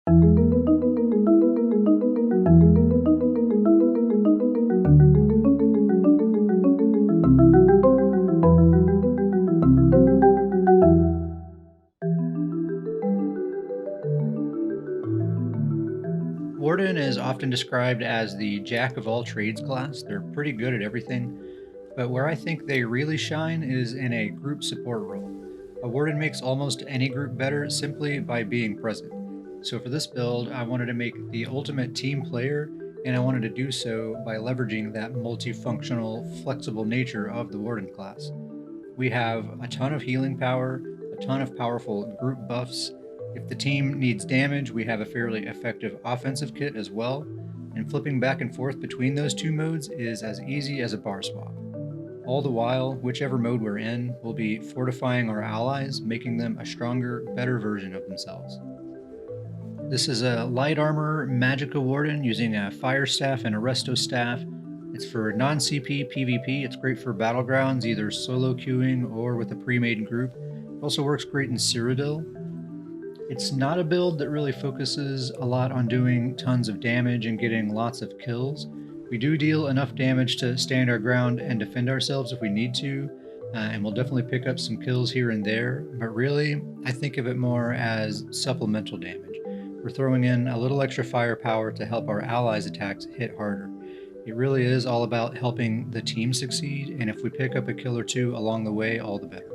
Warden is often described as the jack of all trades class. They're pretty good at everything, but where I think they really shine is in a group support role. A warden makes almost any group better simply by being present. So for this build, I wanted to make the ultimate team player, and I wanted to do so by leveraging that multifunctional, flexible nature of the warden class. We have a ton of healing power, a ton of powerful group buffs. If the team needs damage, we have a fairly effective offensive kit as well, and flipping back and forth between those two modes is as easy as a bar swap. All the while, whichever mode we're in, we'll be fortifying our allies, making them a stronger, better version of themselves. This is a light armor Magicka Warden using a fire staff and a resto staff. It's for non-CP PvP. It's great for battlegrounds, either solo queuing or with a pre-made group. It also works great in Cyrodiil. It's not a build that really focuses a lot on doing tons of damage and getting lots of kills. We do deal enough damage to stand our ground and defend ourselves if we need to, and we'll definitely pick up some kills here and there, but really, I think of it more as supplemental damage. We're throwing in a little extra firepower to help our allies' attacks hit harder. It really is all about helping the team succeed, and if we pick up a kill or two along the way, all the better.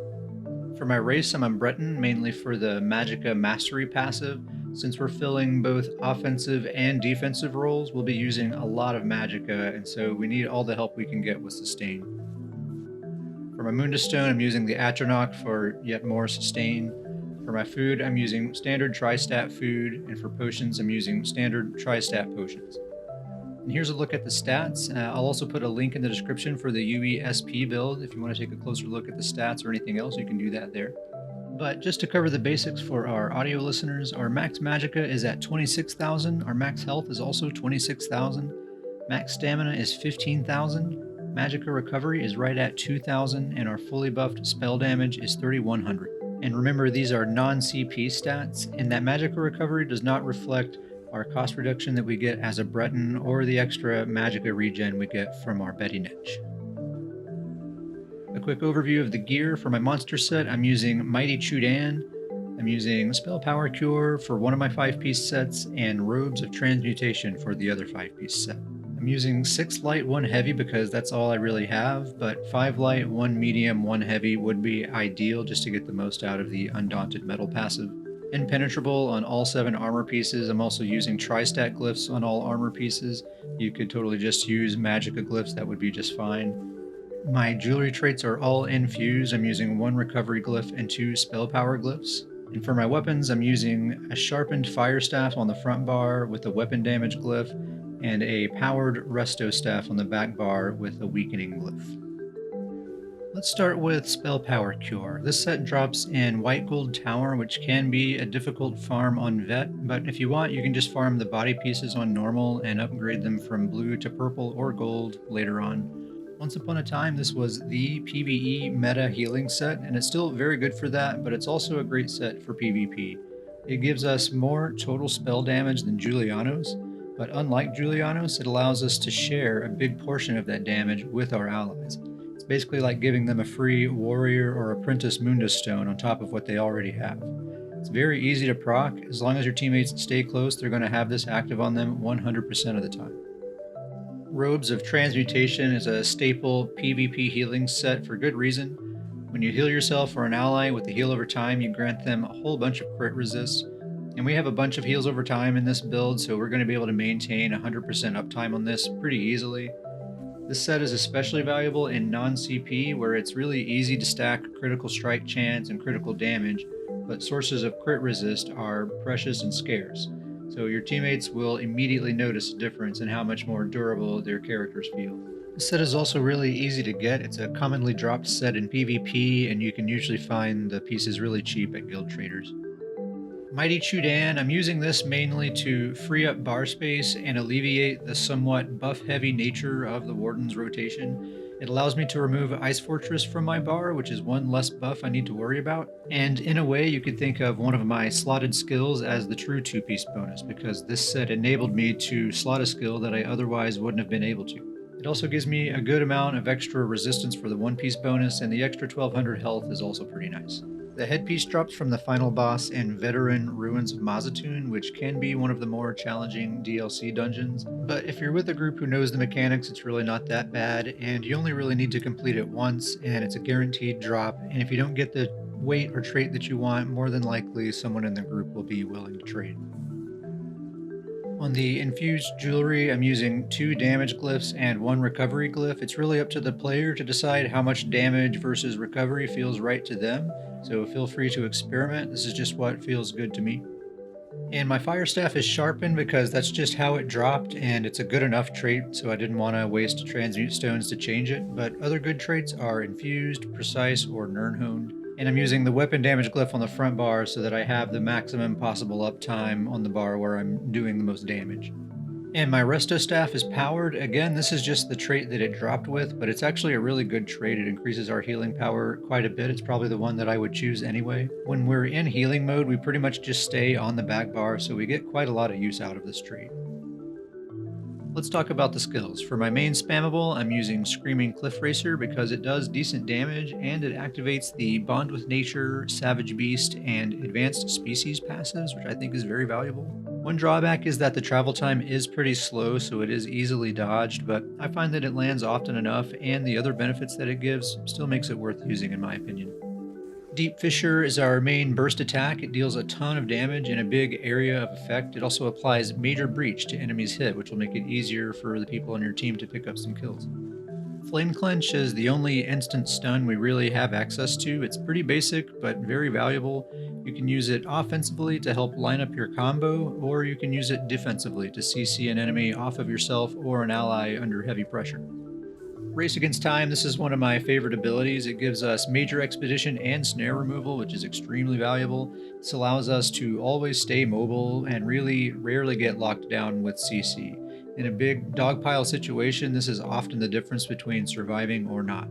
For my race, I'm a Breton, mainly for the Magicka Mastery passive. Since we're filling both offensive and defensive roles, we'll be using a lot of Magicka, and so we need all the help we can get with sustain. For my Moondastone, I'm using the Atronach for yet more sustain. For my food, I'm using standard tri-stat food, and for potions, I'm using standard tri-stat potions. And here's a look at the stats. I'll also put a link in the description for the UE-SP build. If you want to take a closer look at the stats or anything else, you can do that there. But just to cover the basics for our audio listeners, our max Magicka is at 26,000, our max health is also 26,000, max stamina is 15,000, Magicka recovery is right at 2,000, and our fully buffed spell damage is 3,100. And remember, these are non-CP stats, and that Magicka recovery does not reflect our cost reduction that we get as a Breton or the extra Magicka regen we get from our Betty Niche. A quick overview of the gear for my monster set. I'm using Mighty Chudan, I'm using Spell Power Cure for one of my 5-piece sets, and Robes of Transmutation for the other 5-piece set. I'm using 6 light, 1 heavy because that's all I really have, but 5 light, 1 medium, 1 heavy would be ideal just to get the most out of the Undaunted Metal passive. Impenetrable on all 7 armor pieces. I'm also using tri-stat glyphs on all armor pieces. You could totally just use Magicka glyphs, that would be just fine. My jewelry traits are all infused. I'm using 1 recovery glyph and 2 spell power glyphs. And for my weapons, I'm using a sharpened fire staff on the front bar with a weapon damage glyph, and a powered resto staff on the back bar with a weakening glyph. Let's start with Spell Power Cure. This set drops in White Gold Tower, which can be a difficult farm on Vet, but if you want, you can just farm the body pieces on normal and upgrade them from blue to purple or gold later on. Once upon a time, this was the PvE meta healing set, and it's still very good for that, but it's also a great set for PvP. It gives us more total spell damage than Julianos, but unlike Julianos, it allows us to share a big portion of that damage with our allies. It's basically like giving them a free warrior or apprentice Moondastone on top of what they already have. It's very easy to proc. As long as your teammates stay close, they're going to have this active on them 100% of the time. Robes of Transmutation is a staple PvP healing set for good reason. When you heal yourself or an ally with the heal over time, you grant them a whole bunch of crit resist. And we have a bunch of heals over time in this build, so we're going to be able to maintain 100% uptime on this pretty easily. This set is especially valuable in non-CP, where it's really easy to stack critical strike chance and critical damage, but sources of crit resist are precious and scarce. So your teammates will immediately notice a difference in how much more durable their characters feel. This set is also really easy to get. It's a commonly dropped set in PvP, and you can usually find the pieces really cheap at guild traders. Mighty Chudan, I'm using this mainly to free up bar space and alleviate the somewhat buff-heavy nature of the Warden's rotation. It allows me to remove Ice Fortress from my bar, which is one less buff I need to worry about. And in a way, you could think of one of my slotted skills as the true two-piece bonus, because this set enabled me to slot a skill that I otherwise wouldn't have been able to. It also gives me a good amount of extra resistance for the one-piece bonus, and the extra 1200 health is also pretty nice. The headpiece drops from the final boss in Veteran Ruins of Mazatoon, which can be one of the more challenging DLC dungeons. But if you're with a group who knows the mechanics, it's really not that bad, and you only really need to complete it once, and it's a guaranteed drop. And if you don't get the weight or trait that you want, more than likely someone in the group will be willing to trade. On the Infused Jewelry, I'm using 2 damage glyphs and 1 recovery glyph. It's really up to the player to decide how much damage versus recovery feels right to them, so feel free to experiment. This is just what feels good to me. And my Fire Staff is sharpened because that's just how it dropped, and it's a good enough trait, so I didn't want to waste transmute stones to change it. But other good traits are Infused, Precise, or Nirnhoned. And I'm using the weapon damage glyph on the front bar so that I have the maximum possible uptime on the bar where I'm doing the most damage. And my Resto Staff is powered. Again, this is just the trait that it dropped with, but it's actually a really good trait. It increases our healing power quite a bit. It's probably the one that I would choose anyway. When we're in healing mode, we pretty much just stay on the back bar, so we get quite a lot of use out of this trait. Let's talk about the skills. For my main spammable, I'm using Screaming Cliff Racer because it does decent damage and it activates the Bond with Nature, Savage Beast, and Advanced Species passives, which I think is very valuable. One drawback is that the travel time is pretty slow, so it is easily dodged, but I find that it lands often enough, and the other benefits that it gives still makes it worth using in my opinion. Deep Fissure is our main burst attack. It deals a ton of damage in a big area of effect. It also applies Major Breach to enemies hit, which will make it easier for the people on your team to pick up some kills. Flame Clench is the only instant stun we really have access to. It's pretty basic, but very valuable. You can use it offensively to help line up your combo, or you can use it defensively to CC an enemy off of yourself or an ally under heavy pressure. Race Against Time, this is one of my favorite abilities. It gives us Major Expedition and Snare Removal, which is extremely valuable. This allows us to always stay mobile and really rarely get locked down with CC. In a big dogpile situation, this is often the difference between surviving or not.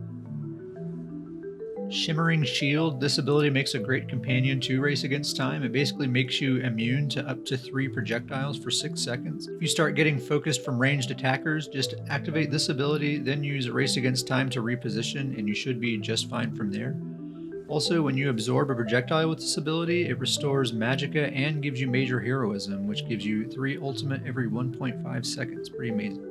Shimmering Shield, this ability makes a great companion to Race Against Time. It basically makes you immune to up to 3 projectiles for 6 seconds. If you start getting focused from ranged attackers, just activate this ability, then use Race Against Time to reposition, and you should be just fine from there. Also, when you absorb a projectile with this ability, it restores Magicka and gives you Major Heroism, which gives you 3 ultimate every 1.5 seconds. Pretty amazing.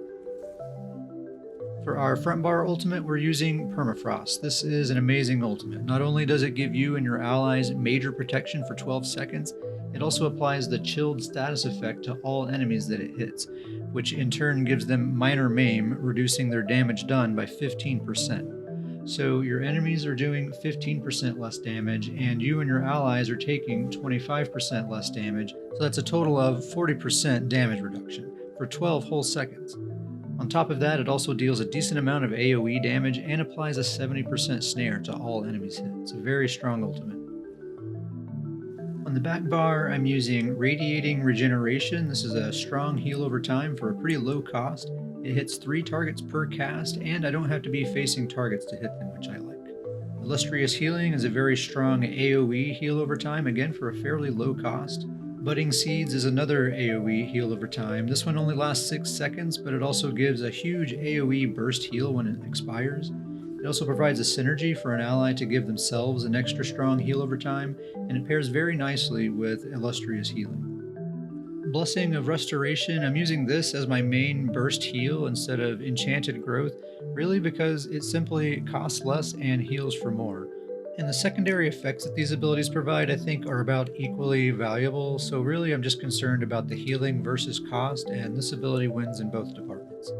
For our front bar ultimate, we're using Permafrost. This is an amazing ultimate. Not only does it give you and your allies major protection for 12 seconds, it also applies the chilled status effect to all enemies that it hits, which in turn gives them minor maim, reducing their damage done by 15%. So your enemies are doing 15% less damage, and you and your allies are taking 25% less damage, so that's a total of 40% damage reduction for 12 whole seconds. On top of that, it also deals a decent amount of AoE damage and applies a 70% snare to all enemies hit. It's a very strong ultimate. On the back bar, I'm using Radiating Regeneration. This is a strong heal over time for a pretty low cost. It hits 3 targets per cast, and I don't have to be facing targets to hit them, which I like. Illustrious Healing is a very strong AoE heal over time, again for a fairly low cost. Budding Seeds is another AoE heal over time. This one only lasts 6 seconds, but it also gives a huge AoE burst heal when it expires. It also provides a synergy for an ally to give themselves an extra strong heal over time, and it pairs very nicely with Illustrious Healing. Blessing of Restoration, I'm using this as my main burst heal instead of Enchanted Growth, really because it simply costs less and heals for more. And the secondary effects that these abilities provide, I think, are about equally valuable, so really I'm just concerned about the healing versus cost, and this ability wins in both departments.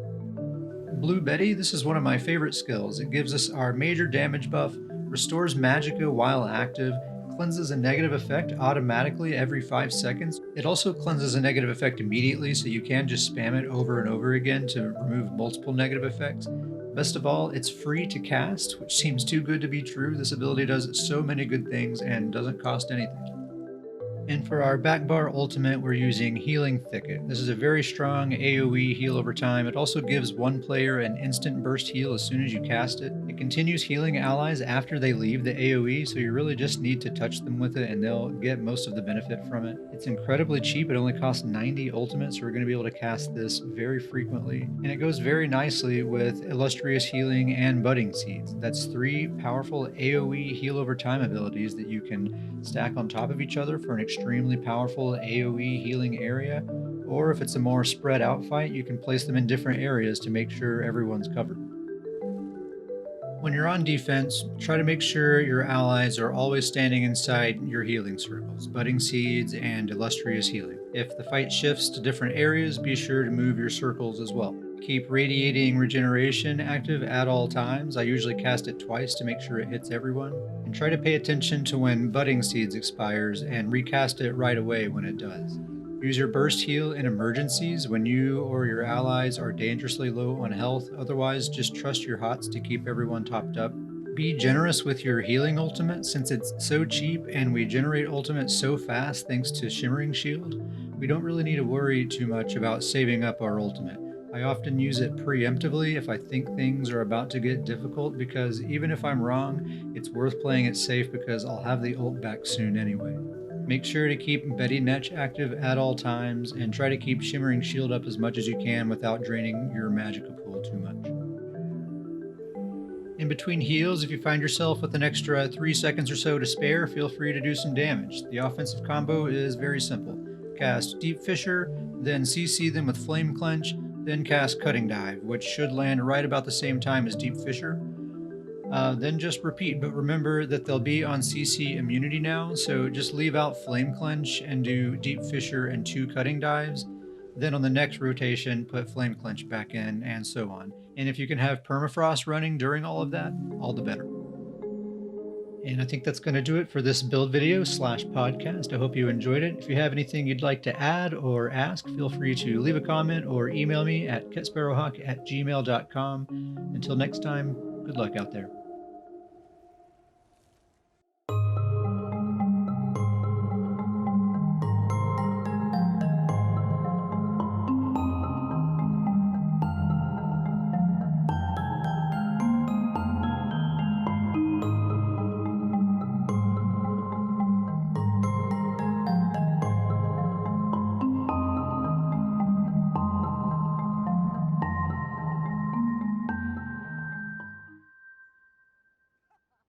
Blue Betty, this is one of my favorite skills. It gives us our major damage buff, restores Magicka while active, cleanses a negative effect automatically every 5 seconds. It also cleanses a negative effect immediately, so you can just spam it over and over again to remove multiple negative effects. Best of all, it's free to cast, which seems too good to be true. This ability does so many good things and doesn't cost anything. And for our back bar ultimate, we're using Healing Thicket. This is a very strong AoE heal over time. It also gives one player an instant burst heal as soon as you cast it. It continues healing allies after they leave the AoE, so you really just need to touch them with it and they'll get most of the benefit from it. It's incredibly cheap. It only costs 90 ultimate, so we're going to be able to cast this very frequently. And it goes very nicely with Illustrious Healing and Budding Seeds. That's 3 powerful AoE heal over time abilities that you can stack on top of each other for an extremely powerful AoE healing area, or if it's a more spread out fight, you can place them in different areas to make sure everyone's covered. When you're on defense, try to make sure your allies are always standing inside your healing circles, Budding Seeds and Illustrious Healing. If the fight shifts to different areas, be sure to move your circles as well. Keep Radiating Regeneration active at all times. I usually cast it twice to make sure it hits everyone. And try to pay attention to when Budding Seeds expires and recast it right away when it does. Use your burst heal in emergencies when you or your allies are dangerously low on health. Otherwise, just trust your HOTS to keep everyone topped up. Be generous with your healing ultimate since it's so cheap and we generate ultimate so fast thanks to Shimmering Shield. We don't really need to worry too much about saving up our ultimate. I often use it preemptively if I think things are about to get difficult because even if I'm wrong, it's worth playing it safe because I'll have the ult back soon anyway. Make sure to keep Betty Netch active at all times and try to keep Shimmering Shield up as much as you can without draining your Magicka pool too much. In between heals, if you find yourself with an extra 3 seconds or so to spare, feel free to do some damage. The offensive combo is very simple. Cast Deep Fissure, then CC them with Flame Clench, then cast Cutting Dive, which should land right about the same time as Deep Fissure. Then just repeat, but remember that they'll be on CC immunity now, so just leave out Flame Clench and do Deep Fissure and 2 Cutting Dives. Then on the next rotation, put Flame Clench back in, and so on. And if you can have Permafrost running during all of that, all the better. And I think that's going to do it for this build video / podcast. I hope you enjoyed it. If you have anything you'd like to add or ask, feel free to leave a comment or email me at kitsparrowhawk@gmail.com. Until next time, good luck out there.